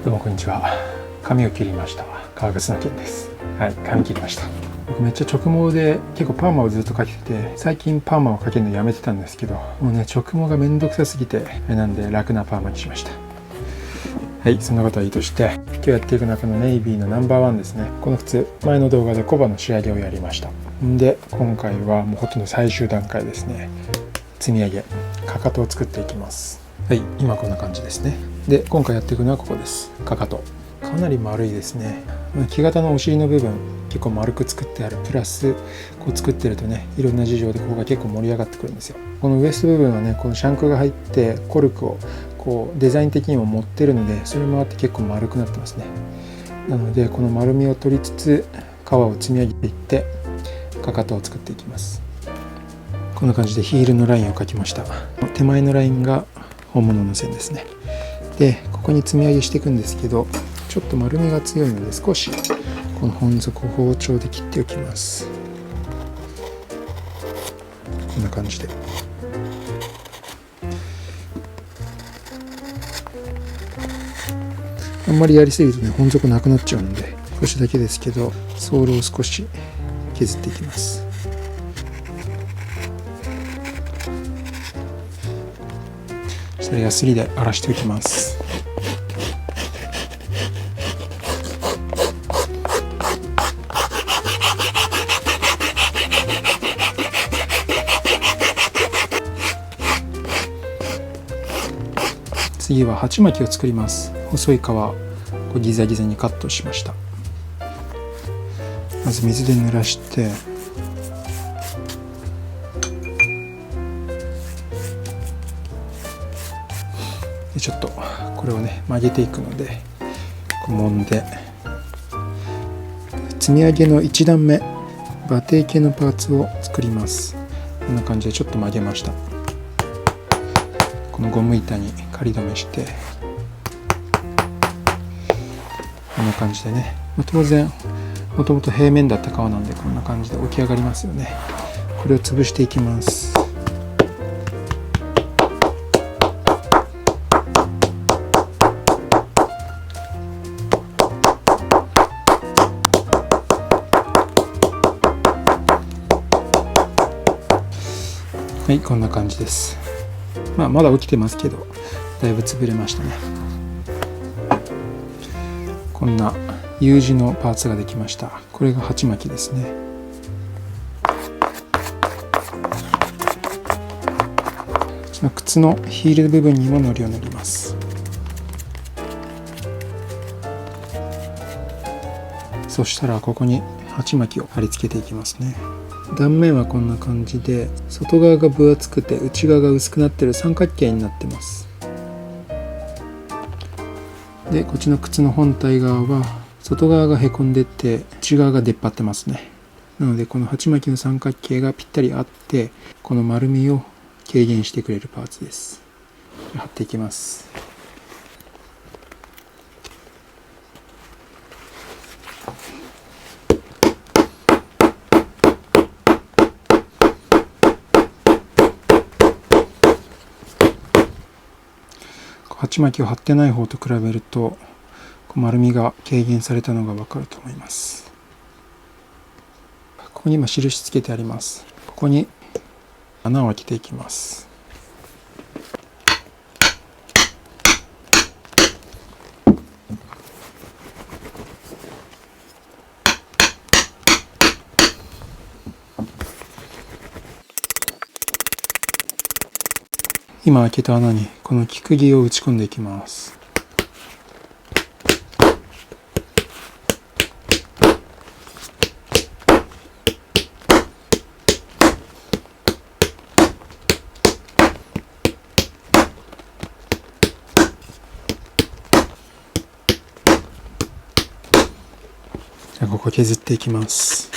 どうもこんにちは。髪を切りました。川口の健です。はい、髪切りました。僕めっちゃ直毛で結構パーマをずっとかけてて、最近パーマをかけるのやめてたんですけど、もうね直毛がめんどくさすぎて、なんで楽なパーマにしました。はい、そんなことはいいとして、今日やっていくのはこのネイビーのナンバーワンですね。この靴、前の動画でコバの仕上げをやりました。で、今回はもうほとんど最終段階ですね。積み上げ、かかとを作っていきます。はい、今こんな感じですね。で、今回やっていくのはここです。かかと。かなり丸いですね。木型のお尻の部分、結構丸く作ってある。プラス、こう作ってるとね、いろんな事情でここが結構盛り上がってくるんですよ。このウエスト部分はね、このシャンクが入って、コルクをこうデザイン的にも持ってるので、それもあって結構丸くなってますね。なので、この丸みを取りつつ、皮を積み上げていって、かかとを作っていきます。こんな感じでヒールのラインを描きました。手前のラインが本物の線ですね。で、ここに積み上げしていくんですけど、ちょっと丸みが強いので少しこの本底を包丁で切っておきます。こんな感じで。あんまりやりすぎるとね、本底なくなっちゃうので、少しだけですけど、ソールを少し削っていきます。そしたらヤスリで荒らしておきます。次は鉢巻きを作ります。細い皮をギザギザにカットしました。まず水で濡らして、でちょっとこれをね曲げていくので、揉んで、積み上げの1段目、馬蹄系のパーツを作ります。こんな感じでちょっと曲げました。このゴム板に仮止めして、こんな感じでね、当然もともと平面だった皮なんでこんな感じで起き上がりますよね。これを潰していきます。はい、こんな感じです。まだ起きてますけど、だいぶ潰れましたね。こんな U 字のパーツができました。これが鉢巻きですね。その靴のヒール部分にも糊を塗ります。そしたらここに鉢巻きを貼り付けていきますね。断面はこんな感じで、外側が分厚くて内側が薄くなってる三角形になってます。で、こっちの靴の本体側は外側がへこんでって内側が出っ張ってますね。なのでこの鉢巻きの三角形がぴったりあって、この丸みを軽減してくれるパーツです。貼っていきます。鉢巻きを貼ってない方と比べると丸みが軽減されたのが分かると思います。ここに今印つけてあります。ここに穴を開けていきます。今開けた穴にこの木釘を打ち込んでいきます。じゃあここ削っていきます。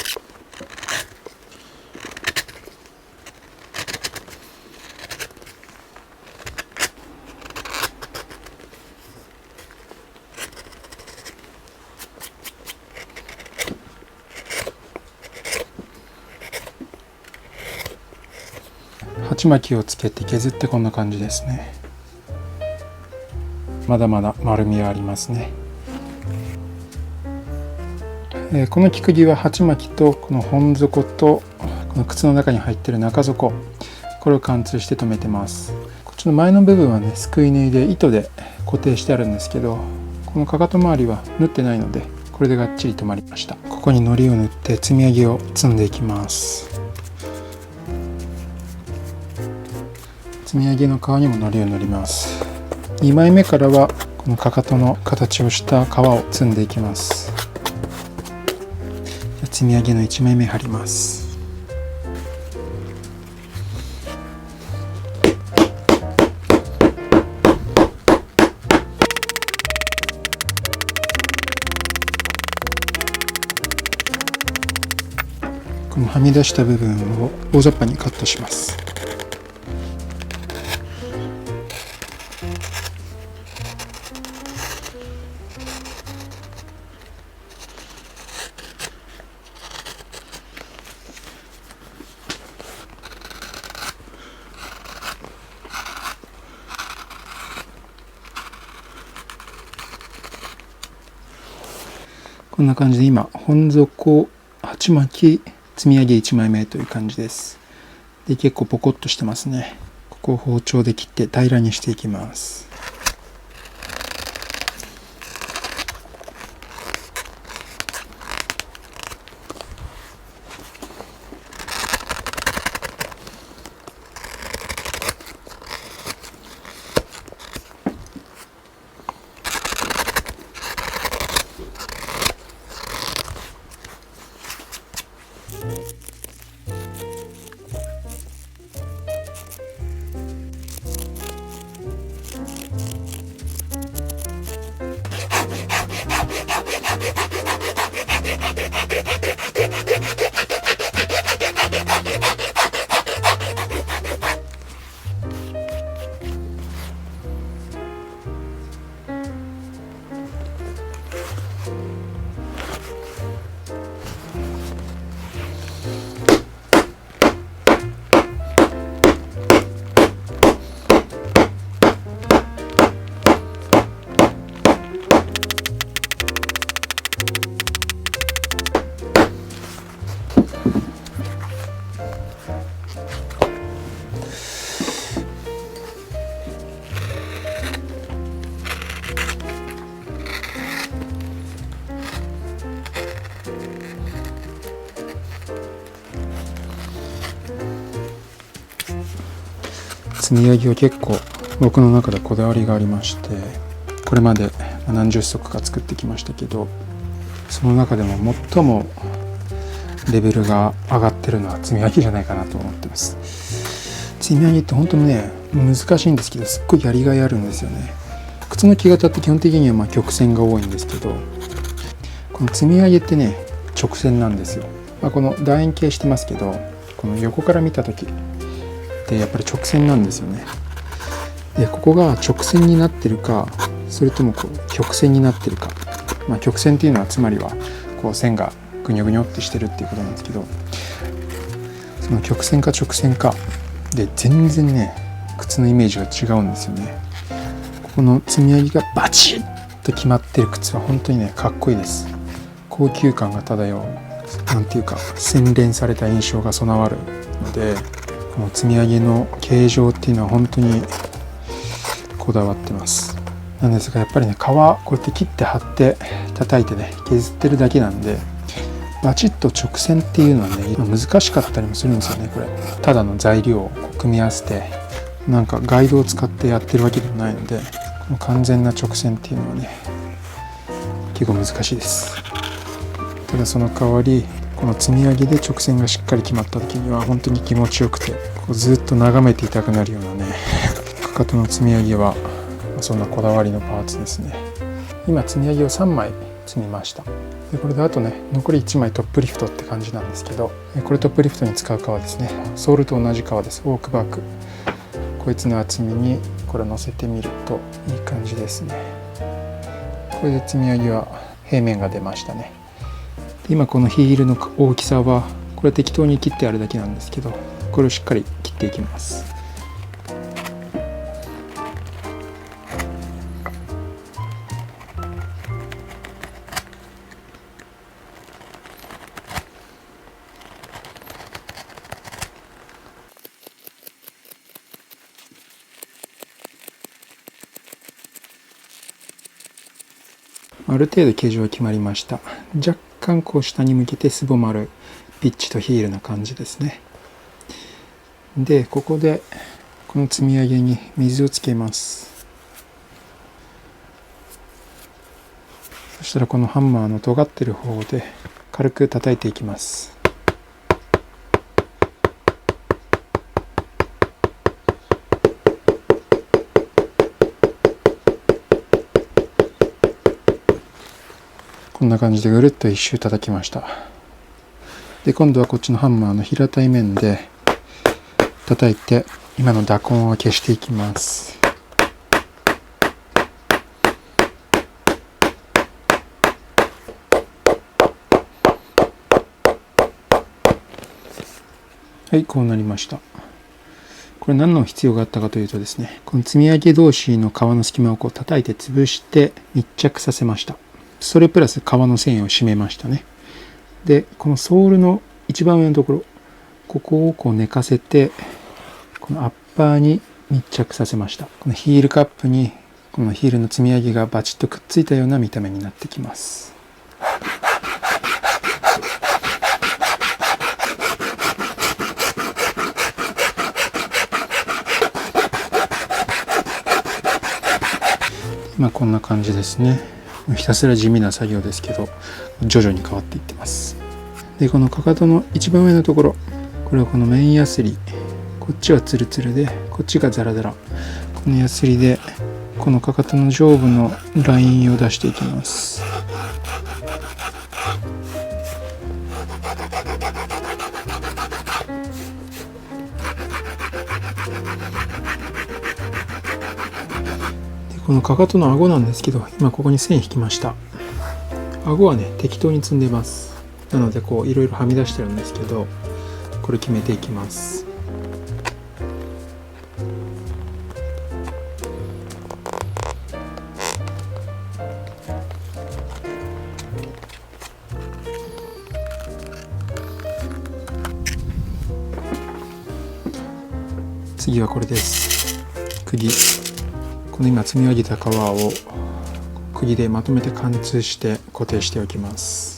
鉢巻きをつけて削ってこんな感じですね。まだまだ丸みはありますね。この木釘は鉢巻きとこの本底とこの靴の中に入っている中底、これを貫通して留めてます。こっちの前の部分はね、すくい縫いで糸で固定してあるんですけど、このかかと周りは縫ってないので、これでがっちり止まりました。ここに糊を塗って積み上げを積んでいきます。積み上げの皮にも糊を塗ります。2枚目からはこのかかとの形をした皮を積んでいきます。積み上げの1枚目貼ります。このはみ出した部分を大雑把にカットします。こんな感じで今本底鉢巻き積み上げ1枚目という感じです。で、結構ポコッとしてますね。ここを包丁で切って平らにしていきます。積み上げは結構僕の中でこだわりがありまして、これまで何十足か作ってきましたけど、その中でも最もレベルが上がってるのは積み上げじゃないかなと思ってます。積み上げって本当にね、難しいんですけど、すっごいやりがいあるんですよね。靴の木型って基本的には曲線が多いんですけど、この積み上げってね、直線なんですよ。この楕円形してますけど、この横から見た時ってやっぱり直線なんですよね。で、ここが直線になってるか、それともこう曲線になってるか、曲線っていうのはつまりはこう線がぐにょぐにょってしてるっていうことなんですけど、その曲線か直線かで全然ね、靴のイメージが違うんですよね。ここの積み上げがバチッと決まってる靴は本当にね、かっこいいです。高級感が漂う、なんていうか洗練された印象が備わるので、この積み上げの形状っていうのは本当にこだわってます。なんですがやっぱりね、皮こうやって切って貼って叩いてね、削ってるだけなんで、バチッと直線っていうのはね、難しかったりもするんですよね。これただの材料を組み合わせてなんかガイドを使ってやってるわけでもないので、この完全な直線っていうのはね、結構難しいです。ただその代わり、この積み上げで直線がしっかり決まった時には本当に気持ちよくて、こうずっと眺めていたくなるようなね、かかとの積み上げはそんなこだわりのパーツですね。今積み上げを3枚積みました。でこれであとね、残り1枚トップリフトって感じなんですけど、これトップリフトに使う革ですね。ソールと同じ革です。オークバーク。こいつの厚みにこれ乗せてみるといい感じですね。これで積み上げは平面が出ましたね。今このヒールの大きさはこれ適当に切ってあるだけなんですけど、これをしっかり切っていきます。ある程度形状は決まりました。若干こう下に向けてすぼまるピッチとヒールな感じですね。で、ここでこの積み上げに水をつけます。そしたらこのハンマーの尖ってる方で軽く叩いていきます。こんな感じでぐるっと一周叩きました。で、今度はこっちのハンマーの平たい面で叩いて、今の打痕を消していきます。はい、こうなりました。これ何の必要があったかというとですね、この積み上げ同士の皮の隙間をこう叩いて潰して密着させました。それプラス皮の繊維を締めましたね。で、このソールの一番上のところ、ここをこう寝かせて、このアッパーに密着させました。このヒールカップにこのヒールの積み上げがバチッとくっついたような見た目になってきます。今こんな感じですね。ひたすら地味な作業ですけど、徐々に変わっていってます。で、このかかとの一番上のところ、これはこの面ヤスリ、こっちはツルツルでこっちがザラザラ、このヤスリでこのかかとの上部のラインを出していきます。このかかとの顎なんですけど、今ここに線引きました。顎はね、適当に積んでます。なのでこういろいろはみ出してるんですけど、これ決めていきます。次はこれです。釘。この今積み上げた皮を釘でまとめて貫通して固定しておきます。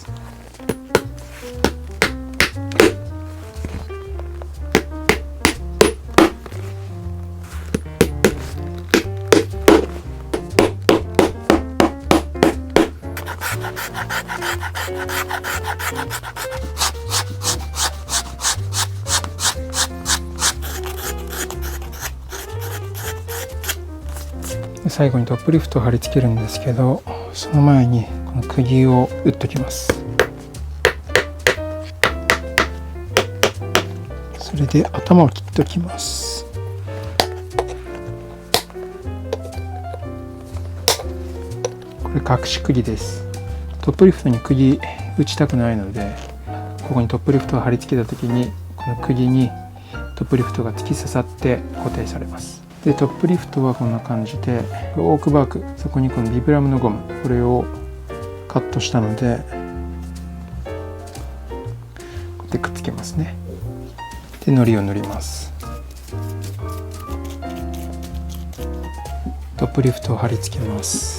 最後にトップリフトを貼り付けるんですけど、その前にこの釘を打っときます。それで頭を切っておきます。これ隠し釘です。トップリフトに釘打ちたくないので、ここにトップリフトを貼り付けた時にこの釘にトップリフトが突き刺さって固定されます。で、トップリフトはこんな感じで、オークバーク、そこにこのビブラムのゴム、これをカットしたので、こうやってくっつけますね。で、糊を塗ります。トップリフトを貼り付けます。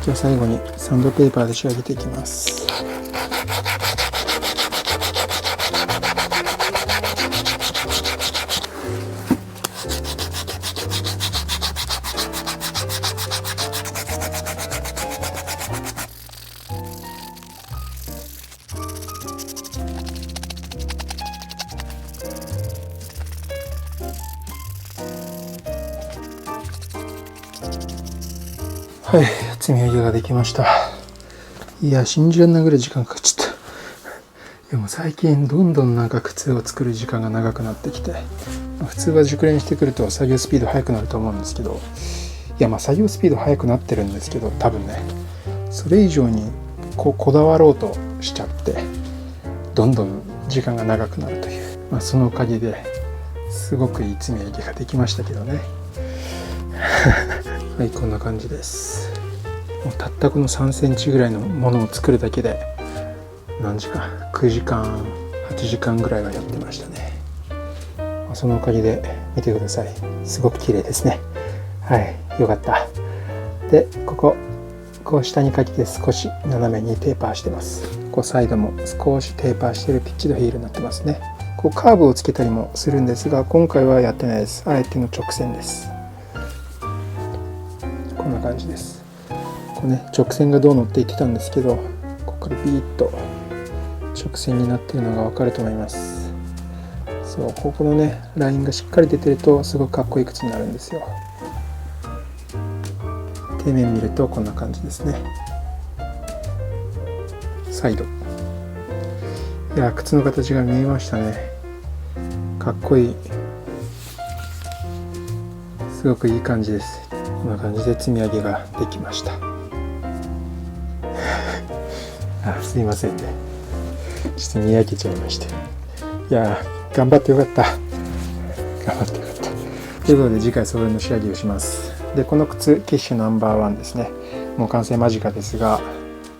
じゃあ最後にサンドペーパーで仕上げていきます。はい、積み上げができました。いや、信じられないぐらい時間かかっちゃった。でも最近どんどんなんか靴を作る時間が長くなってきて、普通は熟練してくると作業スピード速くなると思うんですけど、いや、作業スピード速くなってるんですけど、多分ね、それ以上にこだわろうとしちゃって、どんどん時間が長くなるという。そのおかげですごくいい積み上げができましたけどねはい、こんな感じです。もうたったこの3センチぐらいのものを作るだけで何時間、9時間8時間ぐらいはやってましたね。そのおかげで見てください、すごく綺麗ですね。はい、よかった。でこう下にかけて少し斜めにテーパーしてます。サイドも少しテーパーしてるピッチドヒールになってますね。カーブをつけたりもするんですが、今回はやってないです。あえての直線です。こんな感じです。直線がどうのって言ってたんですけど、ここからビーッと直線になっているのが分かると思います。そう、ここのねラインがしっかり出てるとすごくかっこいい靴になるんですよ。底面見るとこんな感じですね。サイド、いや、靴の形が見えましたね。かっこいい、すごくいい感じです。こんな感じで積み上げができましたすいませんね、ちょっとにやけちゃいまして。いや、頑張ってよかった、頑張ってよかったということで、次回それの仕上げをします。でこの靴、キッシュナンバーワンですね。もう完成間近ですが、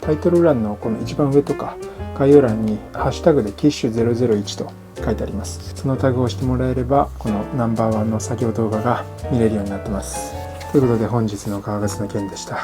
タイトル欄のこの一番上とか概要欄にハッシュタグでキッシュ001と書いてあります。そのタグを押してもらえれば、このナンバーワンの作業動画が見れるようになってます。ということで、本日の革靴の件でした。